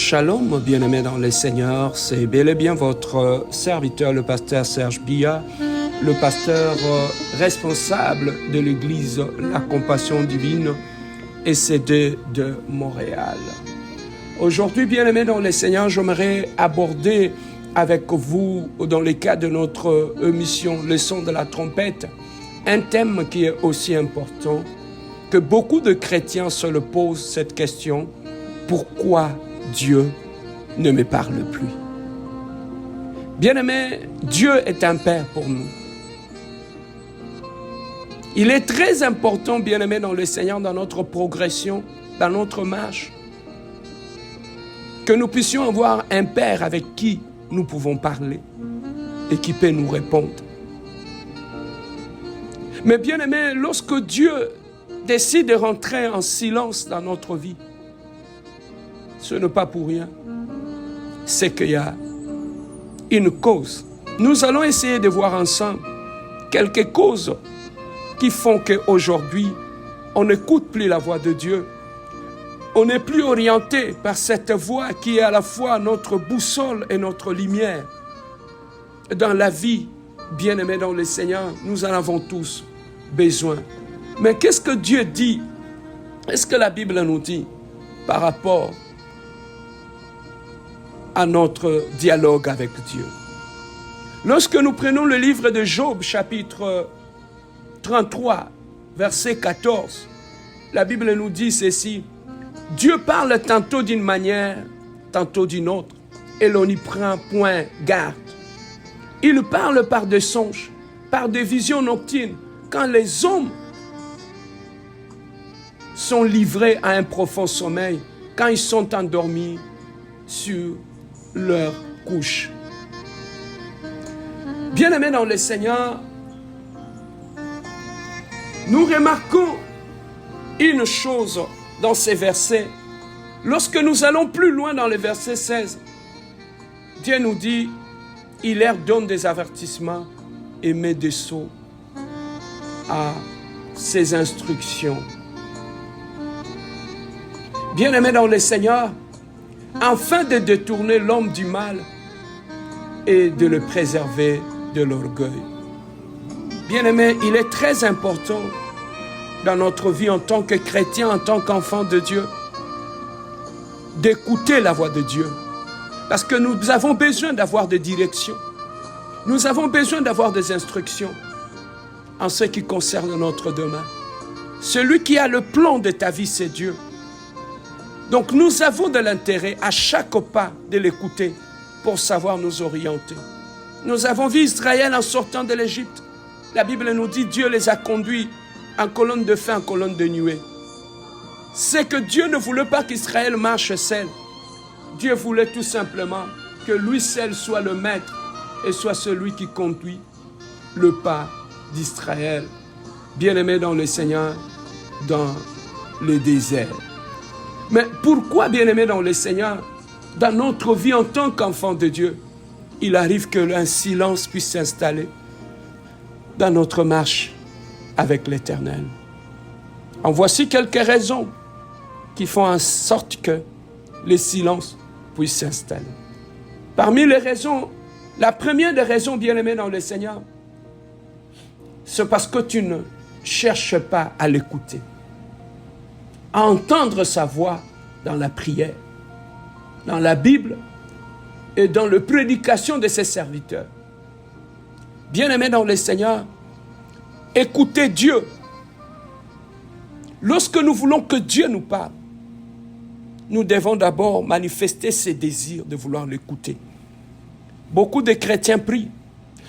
Shalom, bien-aimés dans le Seigneur, c'est bel et bien votre serviteur, le pasteur Serge Bia, le pasteur responsable de l'église La Compassion Divine ECD de Montréal. Aujourd'hui, bien-aimés dans le Seigneur, j'aimerais aborder avec vous, dans le cadre de notre émission Le son de la trompette, un thème qui est aussi important, que beaucoup de chrétiens se le posent cette question: pourquoi Dieu ne me parle plus? Bien-aimés, Dieu est un Père pour nous. Il est très important, bien-aimés dans le Seigneur, dans notre progression, dans notre marche, que nous puissions avoir un Père avec qui nous pouvons parler et qui peut nous répondre. Mais bien-aimés, lorsque Dieu décide de rentrer en silence dans notre vie, ce n'est pas pour rien. C'est qu'il y a une cause. Nous allons essayer de voir ensemble quelques causes qui font qu'aujourd'hui, on n'écoute plus la voix de Dieu. On n'est plus orienté par cette voix qui est à la fois notre boussole et notre lumière. Dans la vie, bien-aimés dans le Seigneur, nous en avons tous besoin. Mais qu'est-ce que Dieu dit? Est-ce que la Bible nous dit par rapport à notre dialogue avec Dieu? Lorsque nous prenons le livre de Job, chapitre 33, verset 14, la Bible nous dit ceci: Dieu parle tantôt d'une manière, tantôt d'une autre, et l'on n'y prend point garde. Il parle par des songes, par des visions nocturnes, quand les hommes sont livrés à un profond sommeil, quand ils sont endormis sur leur couche. Bien-aimés dans le Seigneur, nous remarquons une chose dans ces versets. Lorsque nous allons plus loin dans le verset 16, Dieu nous dit: il leur donne des avertissements et met des sceaux à ses instructions. Bien-aimés dans le Seigneur, afin de détourner l'homme du mal et de le préserver de l'orgueil. Bien-aimés, il est très important dans notre vie en tant que chrétien, en tant qu'enfant de Dieu, d'écouter la voix de Dieu. Parce que nous avons besoin d'avoir des directions. Nous avons besoin d'avoir des instructions en ce qui concerne notre demain. Celui qui a le plan de ta vie, c'est Dieu. Donc nous avons de l'intérêt à chaque pas de l'écouter pour savoir nous orienter. Nous avons vu Israël en sortant de l'Égypte. La Bible nous dit: Dieu les a conduits en colonne de feu, en colonne de nuée. C'est que Dieu ne voulait pas qu'Israël marche seul. Dieu voulait tout simplement que lui seul soit le maître et soit celui qui conduit le pas d'Israël. Bien-aimé dans le Seigneur, dans le désert. Mais pourquoi, bien-aimé dans le Seigneur, dans notre vie en tant qu'enfant de Dieu, il arrive qu'un silence puisse s'installer dans notre marche avec l'Éternel? En voici quelques raisons qui font en sorte que le silence puisse s'installer. Parmi les raisons, la première des raisons, bien-aimé dans le Seigneur, c'est parce que tu ne cherches pas à l'écouter, à entendre sa voix dans la prière, dans la Bible et dans la prédication de ses serviteurs. Bien-aimés dans le Seigneur, écoutez Dieu. Lorsque nous voulons que Dieu nous parle, nous devons d'abord manifester ce désir de vouloir l'écouter. Beaucoup de chrétiens prient,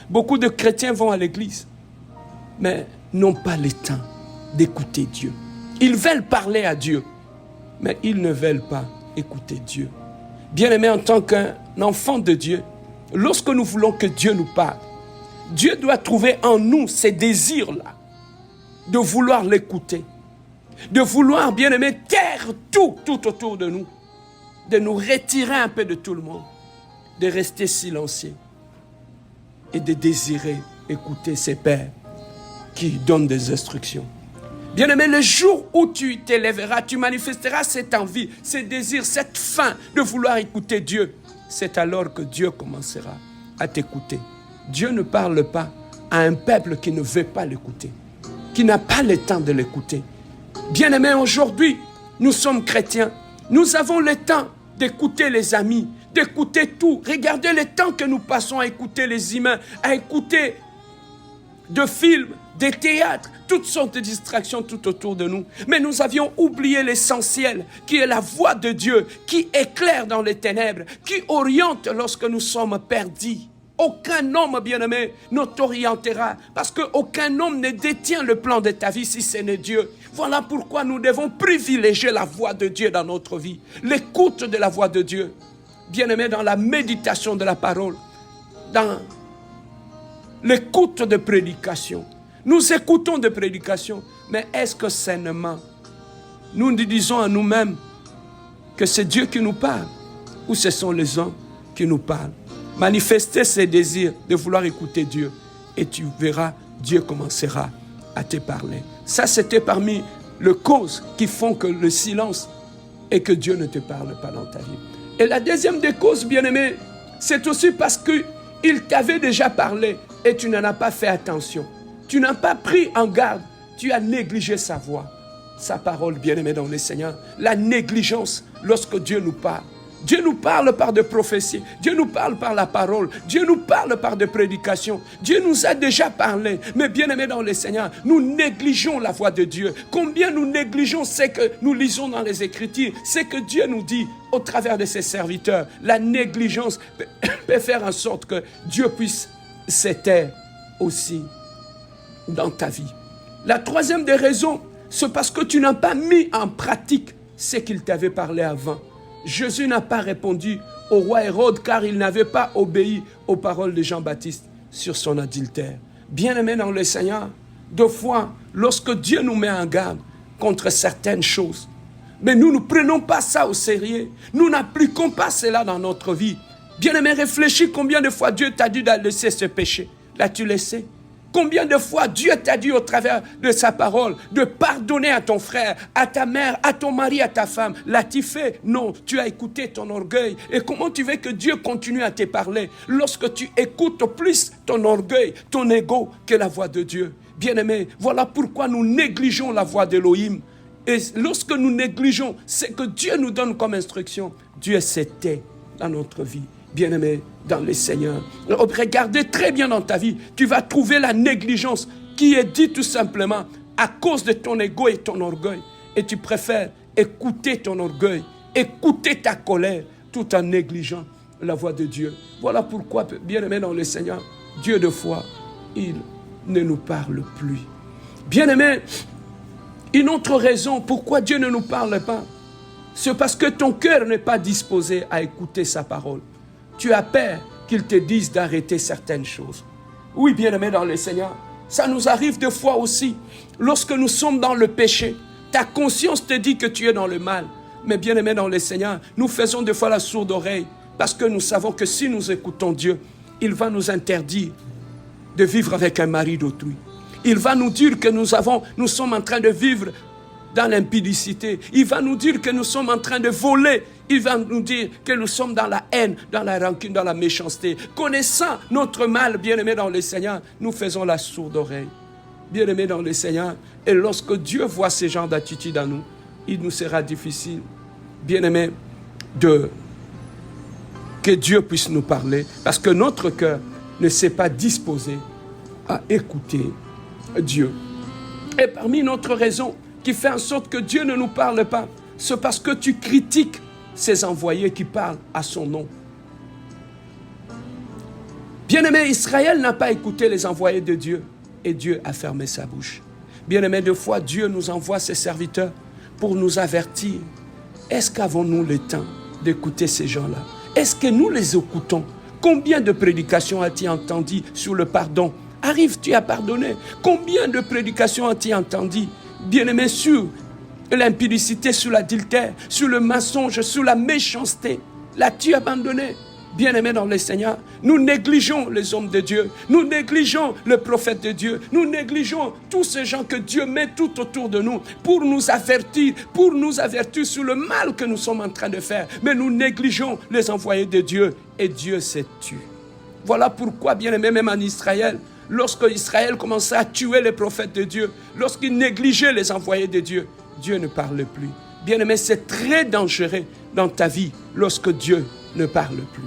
beaucoup de chrétiens vont à l'église, mais n'ont pas le temps d'écouter Dieu. Ils veulent parler à Dieu, mais ils ne veulent pas écouter Dieu. Bien-aimés, en tant qu'un enfant de Dieu, lorsque nous voulons que Dieu nous parle, Dieu doit trouver en nous ces désirs-là, de vouloir l'écouter, de vouloir, bien-aimés, taire tout autour de nous, de nous retirer un peu de tout le monde, de rester silencieux et de désirer écouter ses pères qui donnent des instructions. Bien-aimé, le jour où tu t'élèveras, tu manifesteras cette envie, ce désir, cette faim de vouloir écouter Dieu. C'est alors que Dieu commencera à t'écouter. Dieu ne parle pas à un peuple qui ne veut pas l'écouter, qui n'a pas le temps de l'écouter. Bien-aimé, aujourd'hui, nous sommes chrétiens. Nous avons le temps d'écouter les amis, d'écouter tout. Regardez le temps que nous passons à écouter les humains, à écouter de films, des théâtres, toutes sortes de distractions tout autour de nous. Mais nous avions oublié l'essentiel, qui est la voix de Dieu, qui éclaire dans les ténèbres, qui oriente lorsque nous sommes perdus. Aucun homme, bien-aimé, ne t'orientera, parce qu'aucun homme ne détient le plan de ta vie si ce n'est Dieu. Voilà pourquoi nous devons privilégier la voix de Dieu dans notre vie, l'écoute de la voix de Dieu. Bien-aimé, dans la méditation de la parole, dans l'écoute de prédication. Nous écoutons des prédications, mais est-ce que sainement, nous disons à nous-mêmes que c'est Dieu qui nous parle ou ce sont les hommes qui nous parlent? Manifester ces désirs de vouloir écouter Dieu et tu verras, Dieu commencera à te parler. Ça, c'était parmi les causes qui font que le silence et que Dieu ne te parle pas dans ta vie. Et la deuxième des causes, bien-aimé, c'est aussi parce qu'il t'avait déjà parlé et tu n'en as pas fait attention. Tu n'as pas pris en garde, tu as négligé sa voix, sa parole, bien-aimé dans le Seigneur. La négligence lorsque Dieu nous parle. Dieu nous parle par des prophéties, Dieu nous parle par la parole, Dieu nous parle par des prédications. Dieu nous a déjà parlé, mais bien-aimés dans le Seigneur, nous négligeons la voix de Dieu. Combien nous négligeons ce que nous lisons dans les Écritures, ce que Dieu nous dit au travers de ses serviteurs. La négligence peut faire en sorte que Dieu puisse se taire aussi dans ta vie. La troisième des raisons, c'est parce que tu n'as pas mis en pratique ce qu'il t'avait parlé avant. Jésus n'a pas répondu au roi Hérode car il n'avait pas obéi aux paroles de Jean-Baptiste sur son adultère. Bien-aimés dans le Seigneur, deux fois, lorsque Dieu nous met en garde contre certaines choses, mais nous ne prenons pas ça au sérieux, nous n'appliquons pas cela dans notre vie. Bien-aimé, réfléchis combien de fois Dieu t'a dit de laisser ce péché. L'as-tu laissé? Combien de fois Dieu t'a dit au travers de sa parole de pardonner à ton frère, à ta mère, à ton mari, à ta femme? L'as-tu fait? Non, tu as écouté ton orgueil. Et comment tu veux que Dieu continue à te parler lorsque tu écoutes plus ton orgueil, ton ego que la voix de Dieu? Bien-aimé, voilà pourquoi nous négligeons la voix d'Élohim. Et lorsque nous négligeons ce que Dieu nous donne comme instruction, Dieu se tait dans notre vie. Bien-aimé dans le Seigneur, regardez très bien dans ta vie, tu vas trouver la négligence qui est dite tout simplement à cause de ton ego et ton orgueil. Et tu préfères écouter ton orgueil, écouter ta colère, tout en négligeant la voix de Dieu. Voilà pourquoi, bien-aimé dans le Seigneur, Dieu de foi, il ne nous parle plus. Bien-aimé, une autre raison pourquoi Dieu ne nous parle pas, c'est parce que ton cœur n'est pas disposé à écouter sa parole. Tu as peur qu'il te dise d'arrêter certaines choses. Oui, bien-aimé dans le Seigneur, ça nous arrive des fois aussi. Lorsque nous sommes dans le péché, ta conscience te dit que tu es dans le mal. Mais bien-aimé dans le Seigneur, nous faisons des fois la sourde oreille parce que nous savons que si nous écoutons Dieu, il va nous interdire de vivre avec un mari d'autrui. Il va nous dire que nous sommes en train de vivre dans l'impudicité. Il va nous dire que nous sommes en train de voler. Il va nous dire que nous sommes dans la haine, dans la rancune, dans la méchanceté. Connaissant notre mal, bien-aimé dans le Seigneur, nous faisons la sourde oreille. Bien-aimé dans le Seigneur, et lorsque Dieu voit ce genre d'attitude en nous, il nous sera difficile, bien-aimé, que Dieu puisse nous parler, parce que notre cœur ne s'est pas disposé à écouter Dieu. Et parmi notre raison qui fait en sorte que Dieu ne nous parle pas, c'est parce que tu critiques ces envoyés qui parlent à son nom. Bien-aimé, Israël n'a pas écouté les envoyés de Dieu et Dieu a fermé sa bouche. Bien-aimé, deux fois, Dieu nous envoie ses serviteurs pour nous avertir. Est-ce qu'avons-nous le temps d'écouter ces gens-là? Est-ce que nous les écoutons? Combien de prédications as-tu entendu sur le pardon? Arrives-tu à pardonner? Combien de prédications as-tu entendu, bien-aimé, sur l'impudicité, sur l'adultère, sur le mensonge, sur la méchanceté? L'as-tu abandonné? Bien-aimés dans le Seigneur, nous négligeons les hommes de Dieu, nous négligeons le prophète de Dieu, nous négligeons tous ces gens que Dieu met tout autour de nous pour nous avertir sur le mal que nous sommes en train de faire. Mais nous négligeons les envoyés de Dieu et Dieu s'est tué. Voilà pourquoi, bien-aimés, même en Israël, lorsque Israël commençait à tuer les prophètes de Dieu, lorsqu'il négligeait les envoyés de Dieu, Dieu ne parle plus. Bien-aimé, c'est très dangereux dans ta vie lorsque Dieu ne parle plus.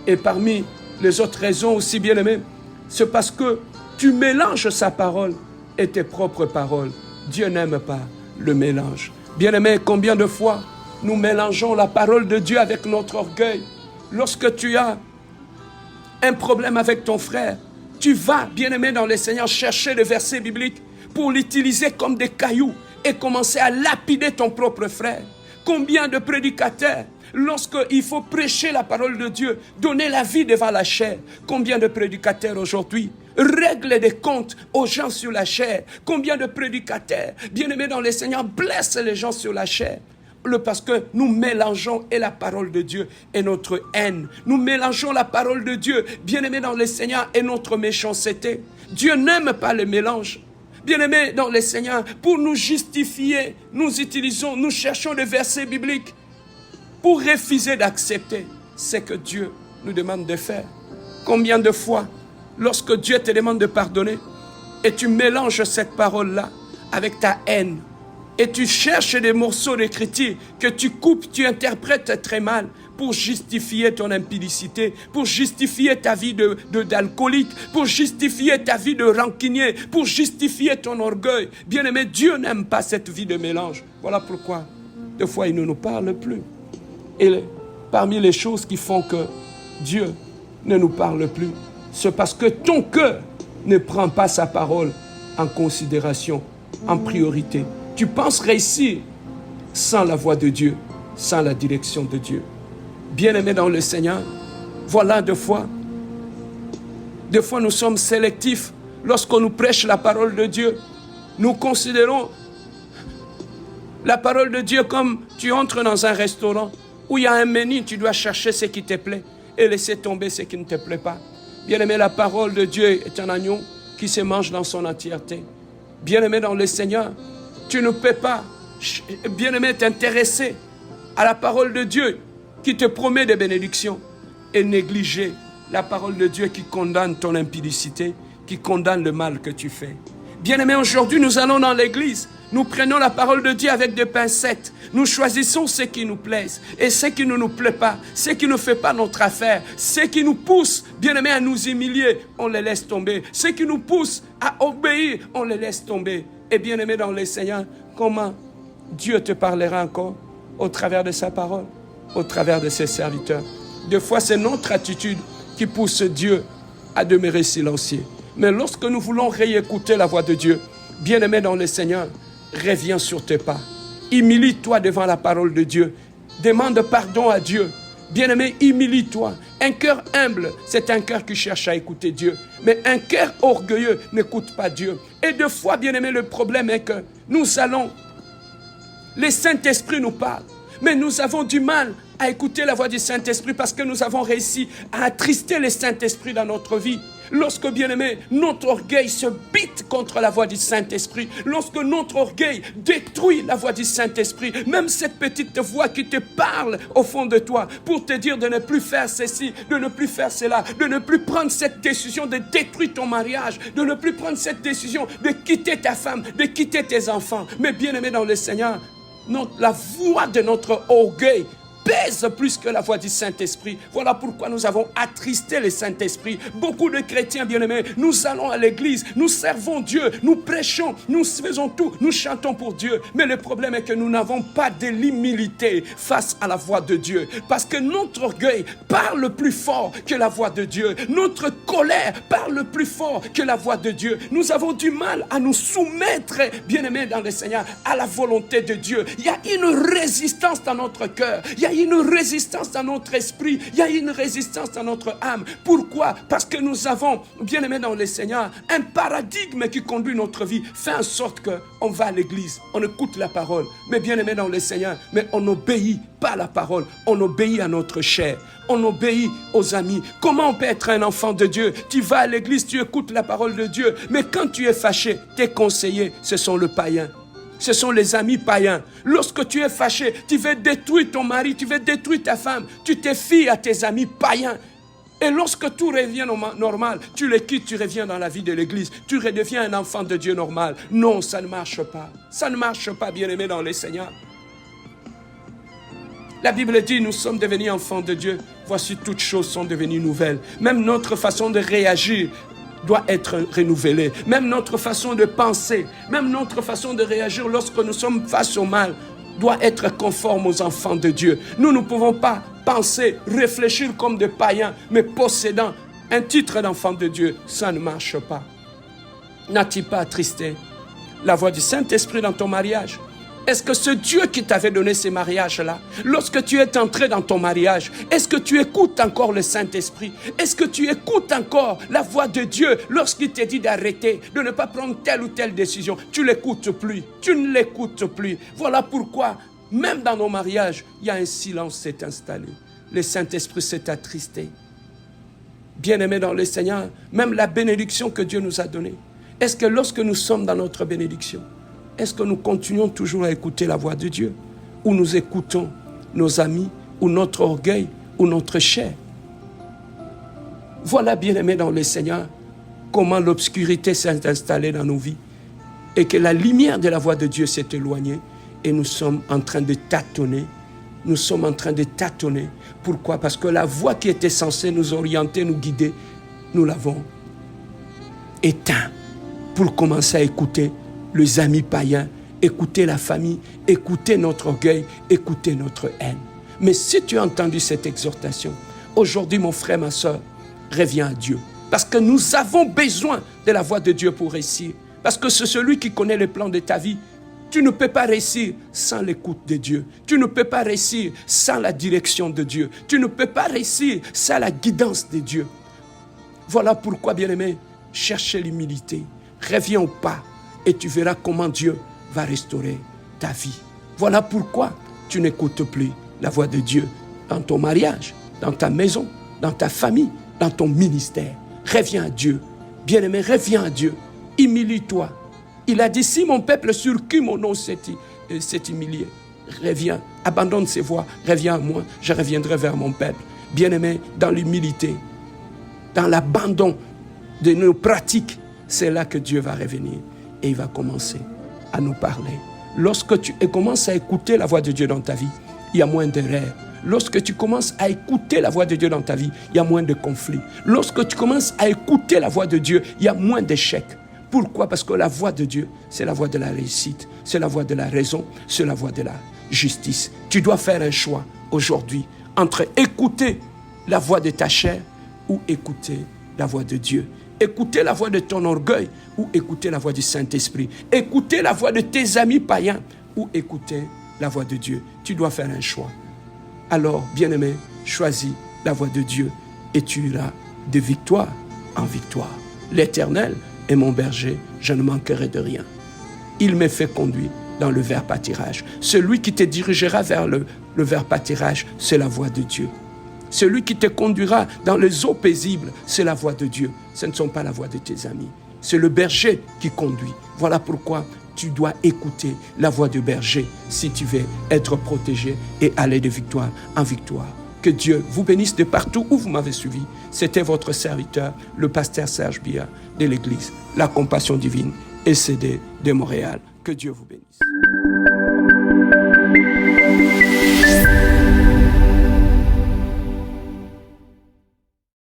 Et parmi les autres raisons aussi, bien-aimé, c'est parce que tu mélanges sa parole et tes propres paroles. Dieu n'aime pas le mélange. Bien-aimé, combien de fois nous mélangeons la parole de Dieu avec notre orgueil? Lorsque tu as un problème avec ton frère, tu vas, bien-aimé dans le Seigneur, chercher le verset biblique pour l'utiliser comme des cailloux et commencer à lapider ton propre frère. Combien de prédicateurs, lorsqu'il faut prêcher la parole de Dieu, donner la vie devant la chair, combien de prédicateurs aujourd'hui règlent des comptes aux gens sur la chair? Combien de prédicateurs, bien-aimés dans le Seigneur, blessent les gens sur la chair? Parce que nous mélangeons et la parole de Dieu et notre haine. Nous mélangeons la parole de Dieu, bien-aimés dans le Seigneur, et notre méchanceté. Dieu n'aime pas le mélange. Bien-aimés dans le Seigneur, pour nous justifier, nous cherchons des versets bibliques pour refuser d'accepter ce que Dieu nous demande de faire. Combien de fois, lorsque Dieu te demande de pardonner, et tu mélanges cette parole-là avec ta haine, et tu cherches des morceaux d'écriture que tu coupes, tu interprètes très mal pour justifier ton impudicité, pour justifier ta vie d'alcoolique, pour justifier ta vie de rancunier, pour justifier ton orgueil. Bien-aimé, Dieu n'aime pas cette vie de mélange. Voilà pourquoi, des fois, il ne nous parle plus. Et parmi les choses qui font que Dieu ne nous parle plus, c'est parce que ton cœur ne prend pas sa parole en considération, en priorité. Tu penses réussir sans la voix de Dieu, sans la direction de Dieu. Bien-aimés dans le Seigneur, voilà deux fois nous sommes sélectifs lorsqu'on nous prêche la parole de Dieu. Nous considérons la parole de Dieu comme tu entres dans un restaurant où il y a un menu, tu dois chercher ce qui te plaît et laisser tomber ce qui ne te plaît pas. Bien-aimé, la parole de Dieu est un agneau qui se mange dans son entièreté. Bien-aimé dans le Seigneur, tu ne peux pas, bien-aimé, t'intéresser à la parole de Dieu qui te promet des bénédictions et négliger la parole de Dieu qui condamne ton impudicité, qui condamne le mal que tu fais. Bien-aimé, aujourd'hui, nous allons dans l'église. Nous prenons la parole de Dieu avec des pincettes. Nous choisissons ce qui nous plaît et ce qui ne nous plaît pas, ce qui ne fait pas notre affaire, ce qui nous pousse, bien-aimé, à nous humilier, on les laisse tomber. Ce qui nous pousse à obéir, on les laisse tomber. Et bien-aimé dans le Seigneur, comment Dieu te parlera encore? Au travers de sa parole, au travers de ses serviteurs. Des fois, c'est notre attitude qui pousse Dieu à demeurer silencieux. Mais lorsque nous voulons réécouter la voix de Dieu, bien-aimé dans le Seigneur, reviens sur tes pas. Humilie-toi devant la parole de Dieu. Demande pardon à Dieu. Bien-aimé, humilie-toi. Un cœur humble, c'est un cœur qui cherche à écouter Dieu. Mais un cœur orgueilleux n'écoute pas Dieu. Et des fois, bien-aimé, le problème est que le Saint-Esprit nous parle. Mais nous avons du mal à écouter la voix du Saint-Esprit parce que nous avons réussi à attrister le Saint-Esprit dans notre vie. Lorsque, bien-aimé, notre orgueil se bite contre la voix du Saint-Esprit, lorsque notre orgueil détruit la voix du Saint-Esprit, même cette petite voix qui te parle au fond de toi pour te dire de ne plus faire ceci, de ne plus faire cela, de ne plus prendre cette décision de détruire ton mariage, de ne plus prendre cette décision de quitter ta femme, de quitter tes enfants. Mais bien-aimé dans le Seigneur, la voix de notre orgueil pèse plus que la voix du Saint-Esprit. Voilà pourquoi nous avons attristé le Saint-Esprit. Beaucoup de chrétiens bien-aimés, nous allons à l'église, nous servons Dieu, nous prêchons, nous faisons tout, nous chantons pour Dieu. Mais le problème est que nous n'avons pas de l'humilité face à la voix de Dieu. Parce que notre orgueil parle plus fort que la voix de Dieu. Notre colère parle plus fort que la voix de Dieu. Nous avons du mal à nous soumettre, bien-aimés dans le Seigneur, à la volonté de Dieu. Il y a une résistance dans notre cœur. Il y a une résistance dans notre esprit, il y a une résistance dans notre âme. Pourquoi? Parce que nous avons, bien aimé dans le Seigneur, un paradigme qui conduit notre vie, fait en sorte qu'on va à l'église, on écoute la parole, mais bien aimé dans le Seigneur, mais on n'obéit pas à la parole, on obéit à notre chair, on obéit aux amis. Comment on peut être un enfant de Dieu? Tu vas à l'église, tu écoutes la parole de Dieu, mais quand tu es fâché, tes conseillers, ce sont le païen. Ce sont les amis païens. Lorsque tu es fâché, tu veux détruire ton mari, tu veux détruire ta femme, tu te fies à tes amis païens. Et lorsque tout revient normal, tu les quittes, tu reviens dans la vie de l'église, tu redeviens un enfant de Dieu normal. Non, ça ne marche pas. Ça ne marche pas, bien-aimé dans le Seigneur. La Bible dit, nous sommes devenus enfants de Dieu. Voici, toutes choses sont devenues nouvelles. Même notre façon de réagir doit être renouvelée. Même notre façon de penser, même notre façon de réagir lorsque nous sommes face au mal doit être conforme aux enfants de Dieu. Nous ne pouvons pas penser, réfléchir comme des païens, mais possédant un titre d'enfant de Dieu. Ça ne marche pas. N'as-tu pas attristé la voix du Saint-Esprit dans ton mariage? Est-ce que ce Dieu qui t'avait donné ces mariages-là, lorsque tu es entré dans ton mariage, est-ce que tu écoutes encore le Saint-Esprit? Est-ce que tu écoutes encore la voix de Dieu lorsqu'il te dit d'arrêter, de ne pas prendre telle ou telle décision? Tu ne l'écoutes plus, tu ne l'écoutes plus. Voilà pourquoi, même dans nos mariages, il y a un silence qui s'est installé. Le Saint-Esprit s'est attristé. Bien-aimés dans le Seigneur, même la bénédiction que Dieu nous a donnée, est-ce que lorsque nous sommes dans notre bénédiction, est-ce que nous continuons toujours à écouter la voix de Dieu? Ou nous écoutons nos amis, ou notre orgueil, ou notre chair? Voilà, bien-aimés dans le Seigneur, comment l'obscurité s'est installée dans nos vies et que la lumière de la voix de Dieu s'est éloignée et nous sommes en train de tâtonner. Nous sommes en train de tâtonner. Pourquoi? Parce que la voix qui était censée nous orienter, nous guider, nous l'avons éteinte pour commencer à écouter les amis païens, écouter la famille, écouter notre orgueil, écouter notre haine. Mais si tu as entendu cette exhortation, aujourd'hui, mon frère, ma soeur, reviens à Dieu. Parce que nous avons besoin de la voix de Dieu pour réussir. Parce que c'est celui qui connaît le plan de ta vie. Tu ne peux pas réussir sans l'écoute de Dieu. Tu ne peux pas réussir sans la direction de Dieu. Tu ne peux pas réussir sans la guidance de Dieu. Voilà pourquoi, bien-aimé, cherchez l'humilité. Reviens au pas. Et tu verras comment Dieu va restaurer ta vie. Voilà pourquoi tu n'écoutes plus la voix de Dieu dans ton mariage, dans ta maison, dans ta famille, dans ton ministère. Reviens à Dieu. Bien-aimé, reviens à Dieu. Humilie-toi. Il a dit, si mon peuple sur qui mon nom s'est humilié, reviens, abandonne ses voies, reviens à moi, je reviendrai vers mon peuple. Bien-aimé, dans l'humilité, dans l'abandon de nos pratiques, c'est là que Dieu va revenir. Et il va commencer à nous parler. Lorsque tu commences à écouter la voix de Dieu dans ta vie, il y a moins d'erreurs. Lorsque tu commences à écouter la voix de Dieu dans ta vie, il y a moins de conflits. Lorsque tu commences à écouter la voix de Dieu, il y a moins d'échecs. Pourquoi? Parce que la voix de Dieu, c'est la voix de la réussite, c'est la voix de la raison, c'est la voix de la justice. Tu dois faire un choix aujourd'hui entre écouter la voix de ta chair ou écouter la voix de Dieu. Écouter la voix de ton orgueil ou écouter la voix du Saint-Esprit. Écouter la voix de tes amis païens ou écouter la voix de Dieu. Tu dois faire un choix. Alors, bien-aimé, choisis la voix de Dieu et tu iras de victoire en victoire. L'Éternel est mon berger, je ne manquerai de rien. Il me fait conduire dans le vert pâturage. Celui qui te dirigera vers le vert pâturage, c'est la voix de Dieu. Celui qui te conduira dans les eaux paisibles, c'est la voix de Dieu. Ce ne sont pas la voix de tes amis. C'est le berger qui conduit. Voilà pourquoi tu dois écouter la voix du berger si tu veux être protégé et aller de victoire en victoire. Que Dieu vous bénisse de partout où vous m'avez suivi. C'était votre serviteur, le pasteur Serge Bia de l'église La Compassion Divine, ECD de Montréal. Que Dieu vous bénisse.